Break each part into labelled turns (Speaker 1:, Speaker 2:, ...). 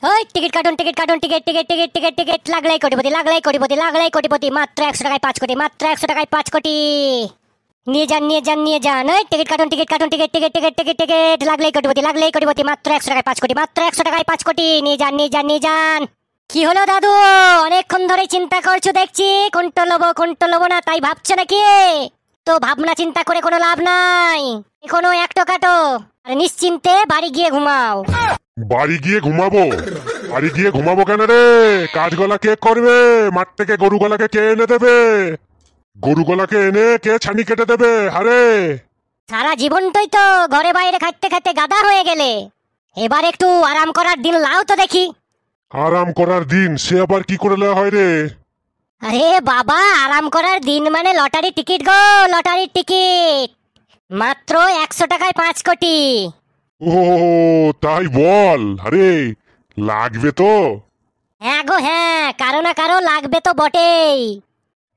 Speaker 1: ওই টিকিট কাটুন, টিকিট কাটুন, ticket ticket ticket ticket ticket লাগলাই কোটিপতি, লাগলাই কোটিপতি, লাগলাই কোটিপতি, মাত্র 100 টাকায় 5 কোটি, মাত্র 100 টাকায় 5 কোটি। নিয়ে যান, নিয়ে যান, নিয়ে যান। ওই টিকিট কাটুন, টিকিট কাটুন, ticket ticket ticket ticket ticket লাগলাই কোটিপতি, লাগলাই কোটিপতি, মাত্র 100 টাকায় 5 কোটি, মাত্র 100 টাকায় 5 কোটি। নিয়ে যান, নিয়ে যান, নিয়ে যান। কি হলো দাদু, অনেকক্ষণ ধরে চিন্তা করছো দেখছি, কোনটা লবো না তাই ভাবছো নাকি? তো ভাবনা চিন্তা করে কোনো লাভ নাই, এখনো একটো কাটো আর নিশ্চিন্তে বাড়ি গিয়ে ঘুমাও।
Speaker 2: বাড়ি গিয়ে ঘুমাবো? বাড়ি গিয়ে ঘুমাবো কেন রে? কাজগলা কে করবে? মাঠ থেকে গরুগলাকে কে এনে দেবে? গরুগলাকে এনে কে ছানি কেটে দেবে? আরে
Speaker 1: সারা জীবনটাই তো ঘরে বাইরে খাটতে খাটতে গাদা হয়ে গেলে, এবার একটু আরাম করার দিন লাও তো দেখি।
Speaker 2: আরাম করার দিন সে আবার কি করে নেওয়া হয় রে?
Speaker 1: আরে বাবা, আরাম করার দিন মানে লটারি টিকিট গো, লটারির টিকিট, মাত্র 100 টাকায় 5 কোটি।
Speaker 2: ও তাই বল? আরে লাগবে তো?
Speaker 1: হ্যাঁ গো হ্যাঁ, কারো না কারো লাগবে তো বটেই।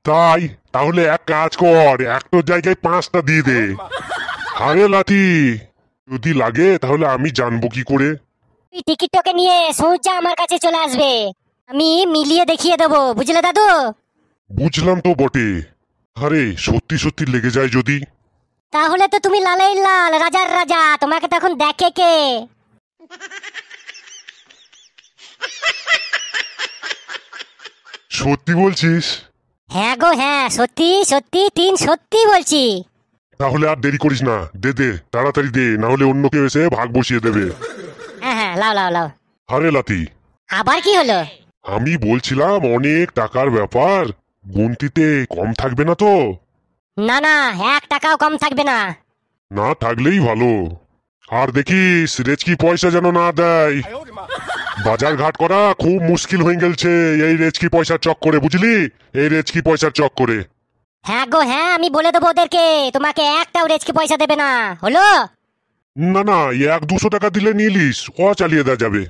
Speaker 2: তাই তাহলে এক কাজ কর, একটার জায়গায় 5টা দিয়ে দে। আরে লাঠি, যদি লাগে তাহলে আমি জানবো কি করে?
Speaker 1: তুই টিকিটটাকে নিয়ে সোজা আমার কাছে চলে আসবে, আমি মিলিয়ে দেখিয়ে দেবো, বুঝলে দাদু?
Speaker 2: বুঝলাম তো বটে। আরে সত্যি সত্যি লেগে যায় যদি?
Speaker 1: তাহলে তো তুমি লালেই লাল, রাজার রাজা, তোমাকে তখন দেখে কে?
Speaker 2: সত্যি বলছিস?
Speaker 1: হ্যাঁ গো হ্যাঁ, সত্যি সত্যি, তিন সত্যি বলছি।
Speaker 2: তাহলে আর দেরি করিস না, দে দে তাড়াতাড়ি দে, না হলে অন্য কেউ এসে ভাগ বসিয়ে দেবে।
Speaker 1: হ্যাঁ হ্যাঁ, লাও লাও লাও।
Speaker 2: আরে লাতি,
Speaker 1: আবার কি হলো?
Speaker 2: আমি বলছিলাম অনেক টাকার ব্যাপার, গুনতিতে কম থাকবে না তো?
Speaker 1: না না, 1 টাকাও কম থাকবে না।
Speaker 2: না থাকলেই ভালো। আর দেখিস রেচকি পয়সা যেন না দেয়। বাজার ঘাট করা খুব মুশকিল হয়ে গেছে এই রেচকি পয়সার চক্করে, বুঝলি? এই রেচকি পয়সার চক্করে।
Speaker 1: হ্যাঁ গো হ্যাঁ, আমি বলে দেবো ওদেরকে, তোমাকে একটাও রেচকি পয়সা দেবে না, হলো?
Speaker 2: না না, 100-200 টাকা দিলে নিলিস ও চালিয়ে দেওয়া যাবে,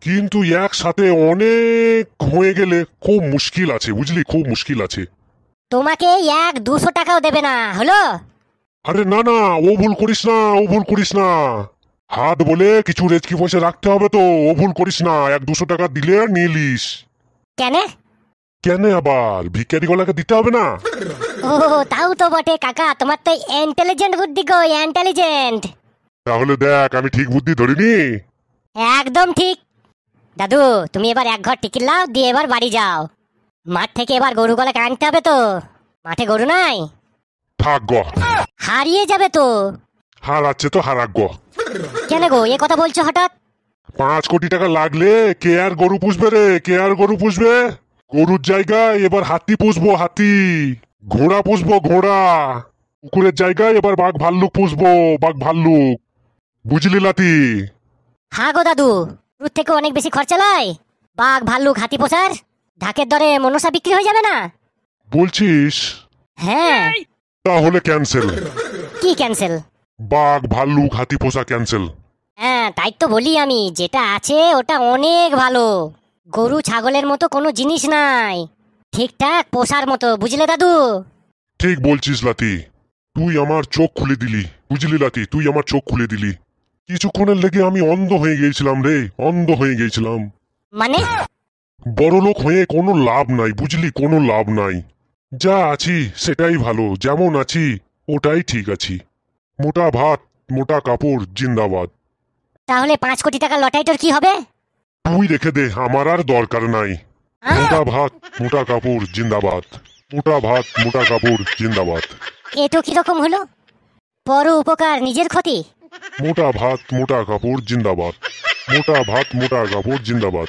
Speaker 2: কিন্তু একসাথে অনেক হয়ে গেলে খুব মুশকিল আছে, বুঝলি? খুব মুশকিল আছে।
Speaker 1: তোমাকে 100-200 টাকাও দেবে না, হলো?
Speaker 2: আরে না না, ও ভুল করিস না, ও ভুল করিস না। হাত বলে কিছু রেচকি পয়সা রাখতে হবে তো, ও ভুল করিস না। 100-200 টাকা দিলে নিলিস।
Speaker 1: কেন?
Speaker 2: কেন আবার ভিখারি গলাকে দিতে হবে না?
Speaker 1: ও তাও তো বটে কাকা, তোমার তো ইন্টেলিজেন্ট বুদ্ধি গো, ইন্টেলিজেন্ট।
Speaker 2: তাহলে দেখ আমি ঠিক বুদ্ধি ধরিনি?
Speaker 1: একদম ঠিক। দাদু, তুমি এবার 1 ঘর টিকিট লাও, দিয়ে এবার বাড়ি যাও। মাঠ থেকে এবার গরুগুলোকে আনতে হবে তো, মাঠে গরু নাই।
Speaker 2: থাক গ,
Speaker 1: হারিয়ে যাবে তো।
Speaker 2: হারাচ্ছে তো হারাক গ।
Speaker 1: কেন গো এ কথা বলছো হঠাৎ?
Speaker 2: 5 কোটি টাকা লাগলে কে আর গরু পুষবে রে? কে আর গরু পুষবে? গরুর জায়গায় এবার হাতি পুষবো, হাতি। ঘোড়া পুষবো, ঘোড়া। কুকুরের জায়গায় এবার বাঘ ভাল্লুক পুষবো, বাঘ ভাল্লুক। বুঝলি লাতি?
Speaker 1: হ্যাঁ গো দাদু, দূর থেকে অনেক বেশি খরচা লাই, বাঘ ভাল্লুক হাতি পোষার ঢাকের দরে মনসা বিক্রি হয়ে যাবে না?
Speaker 2: বলছিস?
Speaker 1: হ্যাঁ।
Speaker 2: তাহলে ক্যান্সেল।
Speaker 1: কি ক্যান্সেল?
Speaker 2: বাঘ ভাল্লুক হাতি পোষা ক্যান্সেল।
Speaker 1: হ্যাঁ তাই তো বলি আমি, যেটা আছে ওটা অনেক ভালো। গরু ছাগলের মতো কোনো জিনিস নাই, ঠিকঠাক পোষার মতো, বুঝলে দাদু?
Speaker 2: ঠিক বলছিস লাতি, তুই আমার চোখ খুলে দিলি, বুঝলি লাতি? তুই আমার চোখ খুলে দিলি। কিছুক্ষণের লেগে আমি অন্ধ হয়ে গিয়েছিলাম রে, অন্ধ হয়ে গিয়েছিলাম।
Speaker 1: মানে?
Speaker 2: বড়লোক হয়ে কোনো লাভ নাই, বুঝলি? কোনো লাভ নাই। যা আছি সেটাই ভালো, যেমন আছি ওটাই ঠিক আছি। মোটা ভাত মোটা কাপড় জিন্দাবাদ।
Speaker 1: তাহলে 5 কোটি টাকা লটারিটার কি হবে?
Speaker 2: তুই রেখে দে, আমার আর দরকার নাই। মোটা ভাত মোটা কাপড় জিন্দাবাদ। মোটা ভাত মোটা কাপড় জিন্দাবাদ।
Speaker 1: এটো কিরকম হলো? পর উপকার নিজের ক্ষতি।
Speaker 2: মোটা ভাত মোটা কাপড় জিন্দাবাদ। মোটা ভাত মোটা কাপড় জিন্দাবাদ।